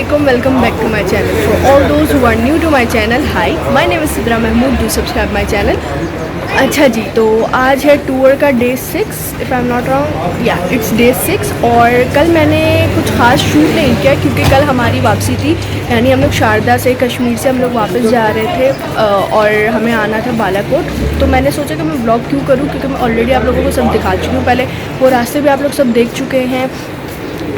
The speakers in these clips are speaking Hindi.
Assalamualaikum, welcome back to my channel. For all those who are new to my channel, hi, my name is Sidra Mahmood. Do subscribe my channel. अच्छा जी, तो आज है टूर का day 6, if I am not wrong, या इट्स डे 6। और कल मैंने कुछ ख़ास शूट नहीं किया क्योंकि कल हमारी वापसी थी, यानी हम लोग शारदा से, कश्मीर से हम लोग वापस जा रहे थे और हमें आना था बालाकोट। तो मैंने सोचा कि मैं व्लॉग क्यों करूँ, क्योंकि मैं ऑलरेडी आप लोगों को सब दिखा चुकी हूँ। पहले वो रास्ते भी आप लोग सब देख चुके हैं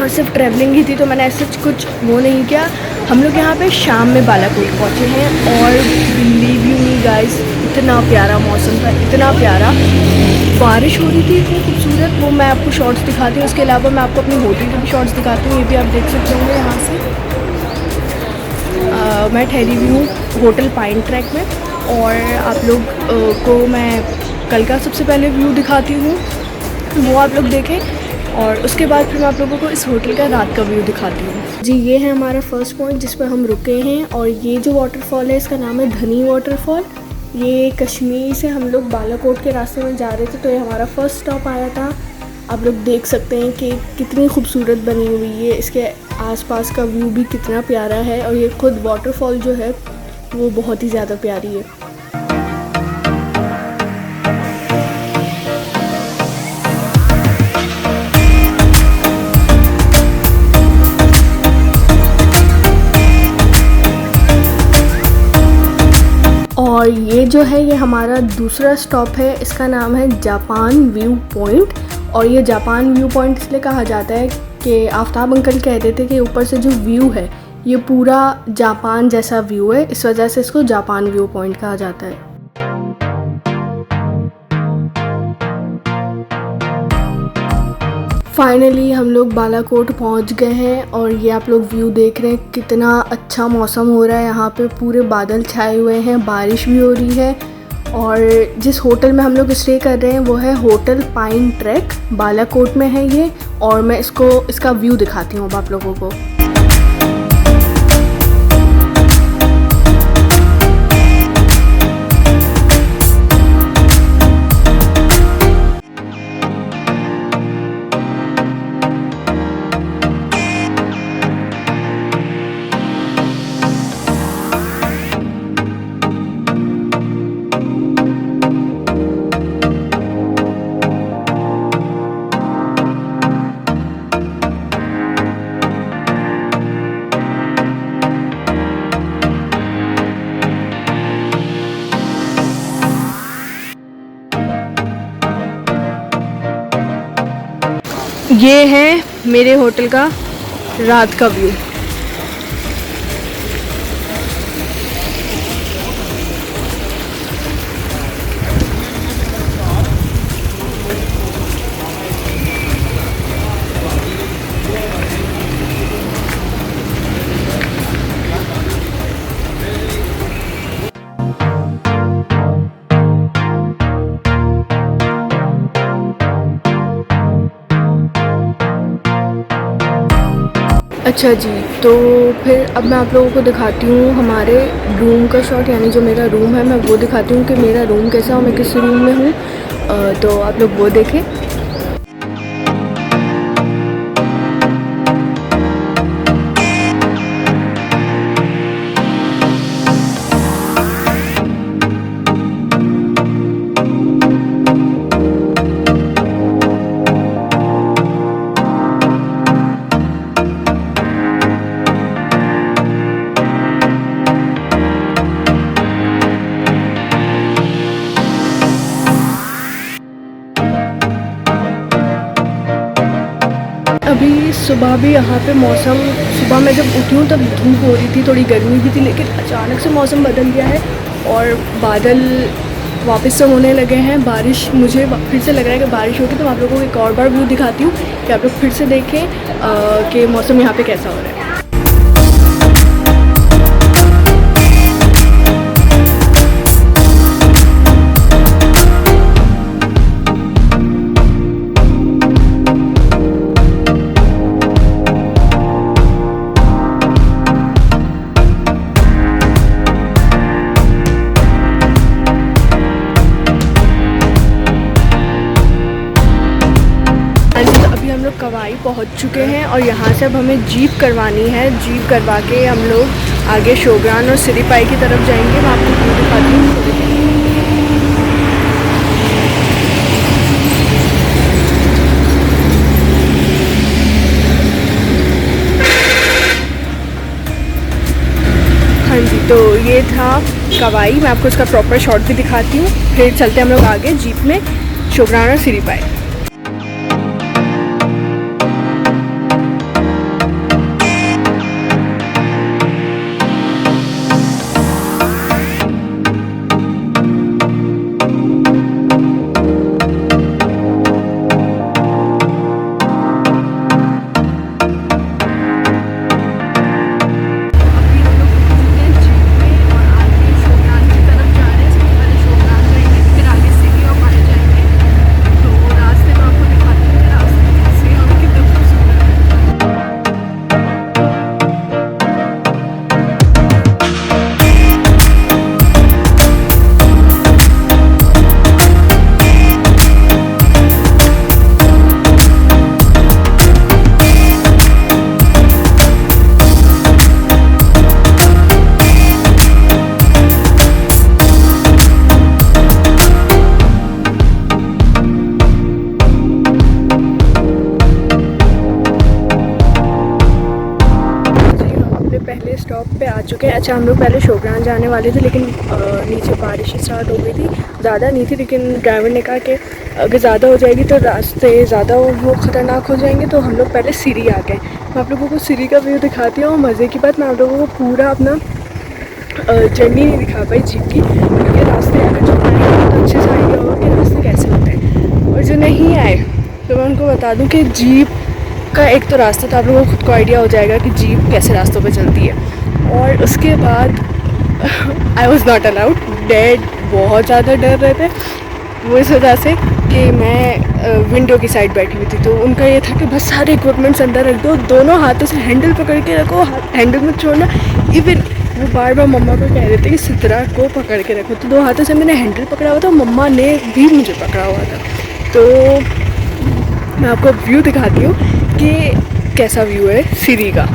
और सिर्फ ट्रैवलिंग ही थी, तो मैंने ऐसे कुछ वो नहीं किया। हम लोग यहाँ पे शाम में बालाकोट पहुँचे हैं और बिलीव यू मी गाइस, इतना प्यारा मौसम था, इतना प्यारा, बारिश हो रही थी, इतनी खूबसूरत। वो मैं आपको शॉर्ट्स दिखाती हूँ, उसके अलावा मैं आपको अपनी होटल के भी शॉर्ट्स दिखाती हूँ, ये भी आप देख सकते होंगे यहाँ से। मैं ठहरी हुई हूँ होटल पाइन ट्रैक में और आप लोग को मैं कल का सबसे पहले व्यू दिखाती हूँ, वो आप लोग देखें और उसके बाद फिर मैं आप लोगों को इस होटल का रात का व्यू दिखाती हूँ। जी, ये है हमारा फर्स्ट पॉइंट जिस पर हम रुके हैं और ये जो वाटरफॉल है इसका नाम है धनी वाटरफॉल। ये कश्मीर से हम लोग बालाकोट के रास्ते में जा रहे थे, तो ये हमारा फर्स्ट स्टॉप आया था। आप लोग देख सकते हैं कि कितनी खूबसूरत बनी हुई है, इसके आसपास का व्यू भी कितना प्यारा है और ये खुद वाटरफॉल जो है वो बहुत ही ज़्यादा प्यारी है। और ये जो है ये हमारा दूसरा स्टॉप है, इसका नाम है जापान व्यू पॉइंट। और ये जापान व्यू पॉइंट इसलिए कहा जाता है कि आफ्ताब अंकल कहते थे कि ऊपर से जो व्यू है ये पूरा जापान जैसा व्यू है, इस वजह से इसको जापान व्यू पॉइंट कहा जाता है। फाइनली हम लोग बालाकोट पहुंच गए हैं और ये आप लोग व्यू देख रहे हैं, कितना अच्छा मौसम हो रहा है। यहाँ पे पूरे बादल छाए हुए हैं, बारिश भी हो रही है। और जिस होटल में हम लोग स्टे कर रहे हैं वो है होटल पाइन ट्रैक, बालाकोट में है ये। और मैं इसका व्यू दिखाती हूँ आप लोगों को। ये है मेरे होटल का रात का व्यू। अच्छा जी, तो फिर अब मैं आप लोगों को दिखाती हूँ हमारे रूम का शॉट, यानी जो मेरा रूम है मैं वो दिखाती हूँ कि मेरा रूम कैसा हो, मैं किस रूम में हूँ। तो आप लोग वो देखें। अभी सुबह भी यहाँ पे मौसम, सुबह मैं जब उठी हूँ तब धूप हो रही थी, थोड़ी गर्मी भी थी, लेकिन अचानक से मौसम बदल गया है और बादल वापस से होने लगे हैं। बारिश, मुझे फिर से लग रहा है कि बारिश होगी। तो मैं आप लोगों को एक और बार व्यू दिखाती हूँ कि आप लोग फिर से देखें कि मौसम यहाँ पे कैसा हो रहा है। कवाई पहुंच चुके हैं और यहाँ से अब हमें जीप करवानी है। जीप करवा के हम लोग आगे शोग्रान और सिरीपाई की तरफ जाएंगे। मैं आपको व्यू दिखाती हूँ। हाँ जी, तो ये था कवाई। मैं आपको इसका प्रॉपर शॉट भी दिखाती हूँ, फिर चलते हैं हम लोग आगे जीप में शोग्रान और सिरीपाई। पहले स्टॉप पे आ चुके हैं। अच्छा, हम लोग पहले शोग्रान जाने वाले थे, लेकिन नीचे बारिश स्टार्ट हो गई थी। ज़्यादा नहीं थी, लेकिन ड्राइवर ने कहा कि अगर ज़्यादा हो जाएगी तो रास्ते ज़्यादा वो ख़तरनाक हो जाएंगे, तो हम लोग पहले सिरी आ गए। मैं आप लोगों को सिरी का व्यू दिखाती हूँ। मज़े की बात, मैं आप लोगों को पूरा अपना जर्नी नहीं दिखा पाई जीप की, क्योंकि रास्ते अगर जो आए तो अच्छे से आइडिया होगा कि रास्ते कैसे होते हैं, और जो नहीं आए तो मैं उनको बता दूँ कि जीप का एक तो रास्ता, तो आप लोगों को खुद को आइडिया हो जाएगा कि जीप कैसे रास्तों पे चलती है। और उसके बाद I was not allowed. Dad बहुत ज़्यादा डर रहे थे वो इस वजह से कि मैं विंडो की साइड बैठी हुई थी, तो उनका ये था कि बस सारे इक्विपमेंट्स अंदर रख दो, दोनों हाथों से हैंडल पकड़ के रखो, हैंडल मत छोड़ना। इवन वो बार बार मम्मा को कह रहे थे कि सिद्रा को पकड़ के रखो, तो दो हाथों से मैंने हैंडल पकड़ा हुआ था, मम्मा ने भी मुझे पकड़ा हुआ था। तो मैं आपको व्यू दिखाती हूँ कि कैसा व्यू है सिरी का।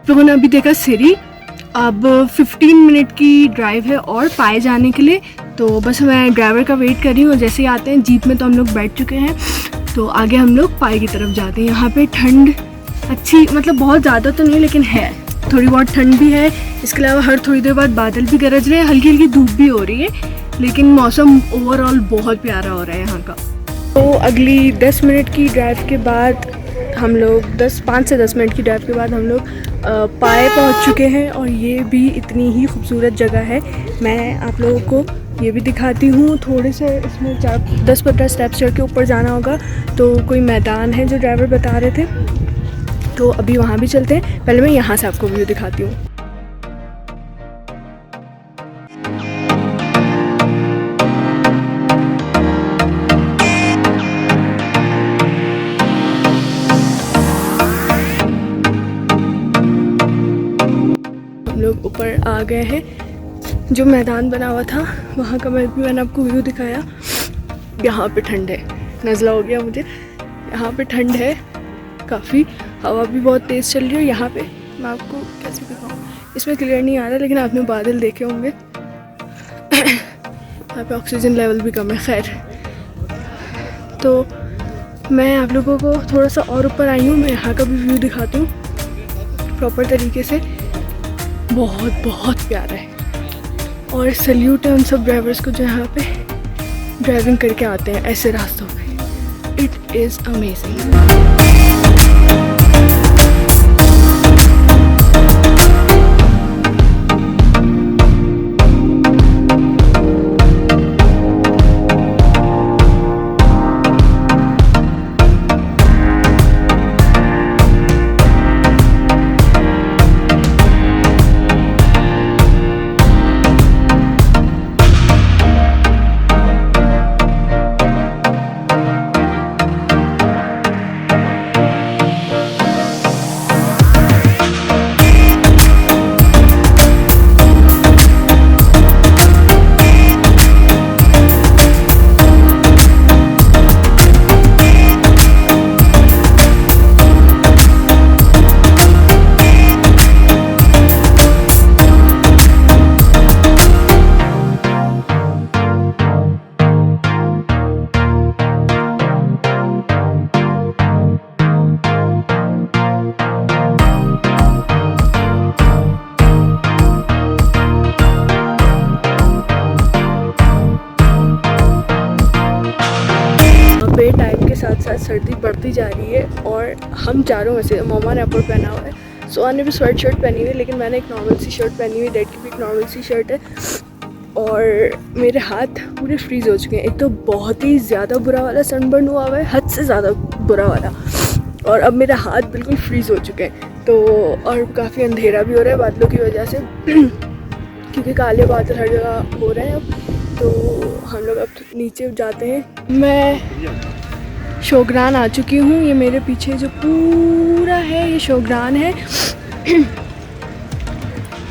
लोगों ने अभी देखा सिरी। अब 15 मिनट की ड्राइव है और पाए जाने के लिए, तो बस मैं ड्राइवर का वेट कर रही हूँ। जैसे ही आते हैं जीप में तो हम लोग बैठ चुके हैं, तो आगे हम लोग पाए की तरफ जाते हैं। यहाँ पे ठंड अच्छी, मतलब बहुत ज़्यादा तो नहीं, लेकिन है थोड़ी बहुत ठंड भी है। इसके अलावा हर थोड़ी देर बाद बादल भी गरज रहे हैं, हल्की हल्की धूप भी हो रही है, लेकिन मौसम ओवरऑल बहुत प्यारा हो रहा है यहाँ का। तो अगली 10 मिनट की ड्राइव के बाद हम लोग 5 से 10 मिनट की ड्राइव के बाद हम लोग पाए पहुंच चुके हैं, और ये भी इतनी ही खूबसूरत जगह है। मैं आप लोगों को ये भी दिखाती हूँ। थोड़े से इसमें 10-15 स्टेप्स चढ़ के ऊपर जाना होगा, तो कोई मैदान है जो ड्राइवर बता रहे थे, तो अभी वहाँ भी चलते हैं। पहले मैं यहाँ से आपको व्यू दिखाती हूँ। लोग ऊपर आ गए हैं। जो मैदान बना हुआ था वहाँ का मैंने आपको व्यू दिखाया। यहाँ पे ठंड है, नज़ला हो गया मुझे। यहाँ पे ठंड है काफ़ी, हवा भी बहुत तेज़ चल रही है। यहाँ पे मैं आपको कैसे दिखाऊँ, इसमें क्लियर नहीं आ रहा, लेकिन आपने बादल देखे होंगे। यहाँ पे ऑक्सीजन लेवल भी कम है। खैर, तो मैं आप लोगों को थोड़ा सा और ऊपर आई हूँ। मैं यहाँ का भी व्यू दिखाती हूँ प्रॉपर तरीके से। बहुत बहुत प्यारा है, और सल्यूट है उन सब ड्राइवर्स को जो यहाँ पे ड्राइविंग करके आते हैं ऐसे रास्तों पे। It is amazing. साथ सर्दी बढ़ती जा रही है और हम चारों में से मम्मा ने अपर पहना हुआ है, सोहा ने भी स्वेट शर्ट पहनी हुई है, लेकिन मैंने एक नॉर्मल सी शर्ट पहनी हुई है। डैड की भी एक नॉर्मल सी शर्ट है और मेरे हाथ पूरे फ्रीज़ हो चुके हैं। एक तो बहुत ही ज़्यादा बुरा वाला सनबर्न हुआ है, हद से ज़्यादा बुरा वाला, और अब मेरे हाथ बिल्कुल फ्रीज़ हो चुके हैं। तो और काफ़ी अंधेरा भी हो रहा है बादलों की वजह से क्योंकि काले बादल हर जगह हो रहे हैं अब। तो हम लोग अब नीचे जाते हैं। मैं शोग्रान आ चुकी हूँ। ये मेरे पीछे जो पूरा है ये शोग्रान है।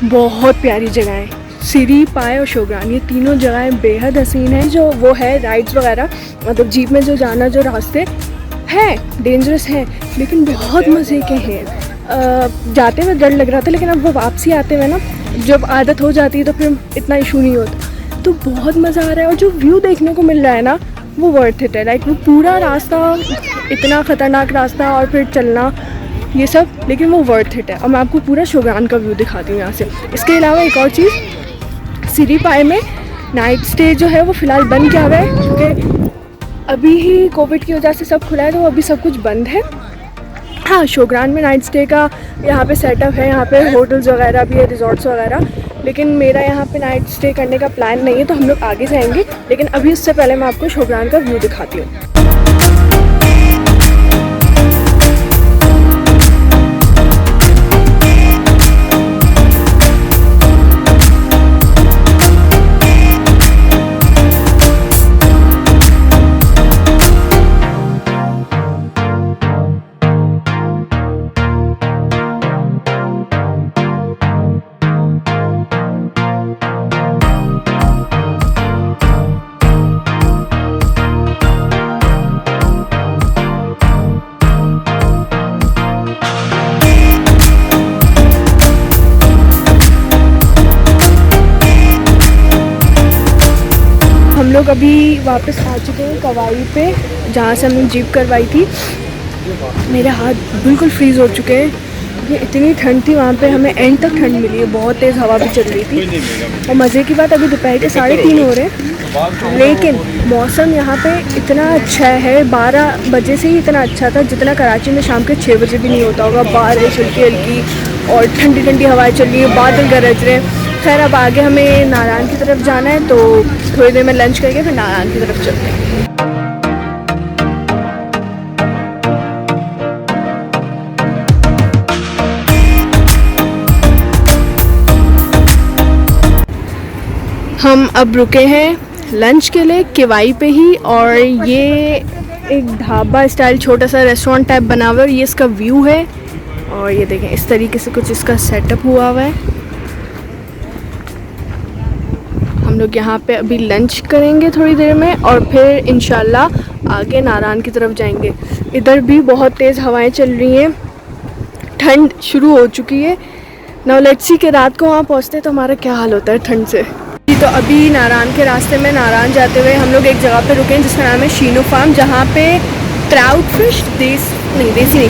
बहुत प्यारी जगह है, सिरी, पाए और शोग्रान, ये तीनों जगहें बेहद हसीन है। जो वो है राइड्स वगैरह, मतलब जीप में जो जाना, जो रास्ते हैं डेंजरस हैं लेकिन बहुत मज़े के हैं। जाते हुए डर लग रहा था, लेकिन अब वो वापसी आते हुए ना जब आदत हो जाती है तो फिर इतना इशू नहीं होता। तो बहुत मज़ा आ रहा है और जो व्यू देखने को मिल रहा है ना वो वर्थ इट है। लाइक वो पूरा रास्ता, इतना ख़तरनाक रास्ता और फिर चलना ये सब, लेकिन वो वर्थ इट है। और मैं आपको पूरा शोग्रान का व्यू दिखाती हूँ यहाँ से। इसके अलावा एक और चीज़, सिरी पाए में नाइट स्टे जो है वो फ़िलहाल बंद किया हुआ है क्योंकि अभी ही कोविड की वजह से सब खुला है, तो अभी सब कुछ बंद है। हाँ, शोग्रान में नाइट स्टे का यहाँ पे सेटअप है, यहाँ पे होटल्स वगैरह भी है, रिजॉर्ट्स वगैरह, लेकिन मेरा यहाँ पे नाइट स्टे करने का प्लान नहीं है, तो हम लोग आगे जाएंगे। लेकिन अभी उससे पहले मैं आपको शोग्रान का व्यू दिखाती हूँ। हम लोग अभी वापस आ चुके हैं कवाई पे, जहाँ से हमने जीप करवाई थी। मेरे हाथ बिल्कुल फ्रीज़ हो चुके हैं। ये इतनी ठंड थी वहाँ पे, हमें एंड तक ठंड मिली है, बहुत तेज़ हवा भी चल रही थी। और मज़े की बात, अभी दोपहर के 3:30 हो रहे हैं, लेकिन मौसम यहाँ पे इतना अच्छा है। 12 बजे से ही इतना अच्छा था जितना कराची में शाम के 6 बजे भी नहीं होता होगा। बारिश हल्की हल्की और ठंडी ठंडी हवाएं चल रही है, बादल गरज रहे हैं। खैर, अब आगे हमें नारायण की तरफ जाना है, तो थोड़ी देर में लंच करके फिर नारायण की तरफ चलते हैं। हम अब रुके हैं लंच के लिए केवाई पे ही, और ये एक ढाबा स्टाइल छोटा सा रेस्टोरेंट टाइप बना हुआ है और ये इसका व्यू है। और ये देखें, इस तरीके से कुछ इसका सेटअप हुआ हुआ है। हम लोग यहाँ पे अभी लंच करेंगे थोड़ी देर में और फिर इंशाल्लाह आगे नारायण की तरफ जाएंगे। इधर भी बहुत तेज़ हवाएं चल रही हैं, ठंड शुरू हो चुकी है। नाउ लेट्स सी कि रात को वहाँ पहुँचते तो हमारा क्या हाल होता है ठंड से। तो अभी नारायण के रास्ते में नारायण जाते हुए हम लोग एक जगह पे रुके हैं जिसका नाम है शीनो फार्म, जहाँ पे ट्राउट फिश, देसी नहीं,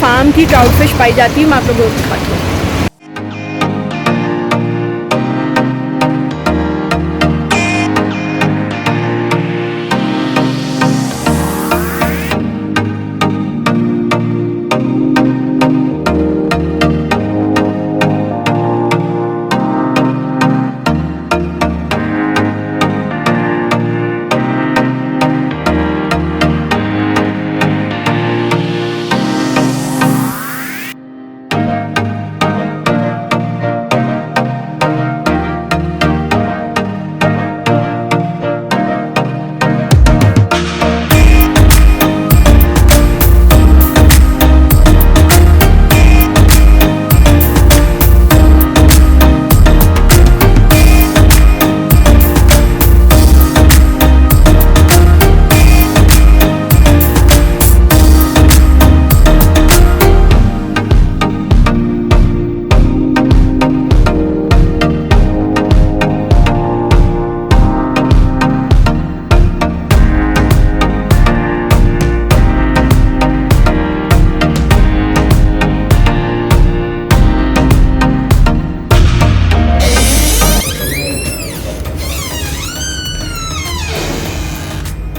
फार्म की ट्राउट फिश पाई जाती है। मैं आप लोगों को दिखाती हूँ।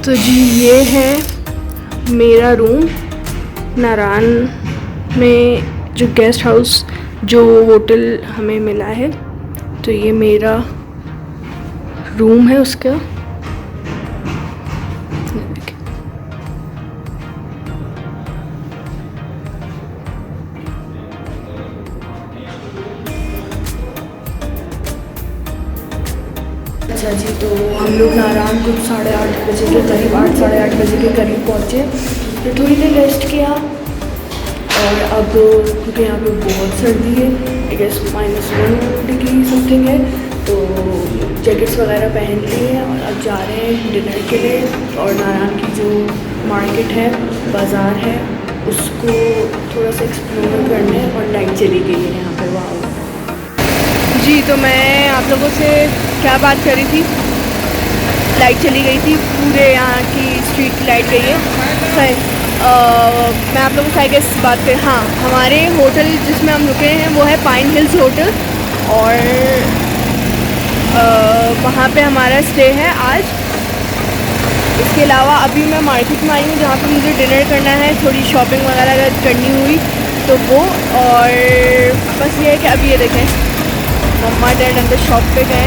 तो जी ये है मेरा रूम नारायण में जो गेस्ट हाउस जो होटल हमें मिला है, तो ये मेरा रूम है उसका। अच्छा जी, तो हम लोग नारायण कुछ 8:30 बजे के करीब 8 साढ़े 8 बजे के करीब पहुँचे। तो थोड़ी देर रेस्ट किया और अब क्योंकि यहाँ पे बहुत सर्दी है, आई गेस -1 डिग्री समथिंग है, तो जैकेट्स वगैरह पहन ली है और अब जा रहे हैं डिनर के लिए। और नारायण की जो मार्केट है, बाज़ार है, उसको थोड़ा सा एक्सप्लोर करने, और लाइट चली गई है यहाँ पे। वाह जी, तो मैं आप लोगों से क्या बात कर रही थी, लाइट चली गई थी, पूरे यहाँ की स्ट्रीट की लाइट गई है। सही, मैं आप लोगों से आई गेस बात कर, हाँ, हमारे होटल जिसमें हम रुके हैं वो है पाइन हिल्स होटल, और वहाँ पे हमारा स्टे है आज। इसके अलावा अभी मैं मार्केट में आई हूँ जहाँ पे मुझे डिनर करना है, थोड़ी शॉपिंग वगैरह करनी हुई तो वो। और बस ये है कि अभी ये देखें मम्मा डैड अंदर शॉप पे गए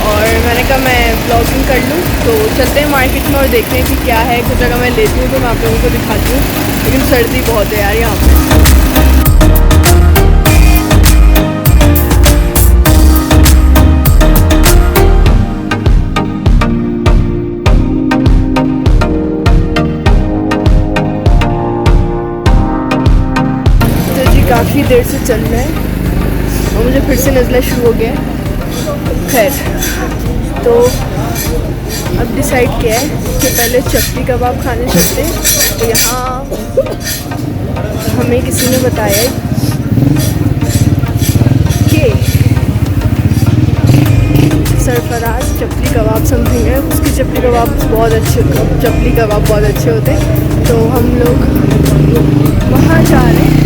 और मैंने कहा मैं ब्लॉगिंग कर लूँ, तो चलते हैं मार्केट में और देखते हैं कि क्या है। कुछ जगह मैं लेती हूँ तो मैं आप लोगों को दिखाती हूँ, लेकिन सर्दी बहुत है यार यहाँ पे। काफ़ी देर से चल रहा है और मुझे फिर से नज़ला शुरू हो गया है। खैर, तो अब डिसाइड किया है कि पहले चपली कबाब खाने चलते हैं। तो यहाँ हमें किसी ने बताया कि सरफराज चपली कबाब समथिंग है, उसकी चपली कबाब बहुत अच्छे होते हैं, तो हम लोग वहाँ जा रहे हैं।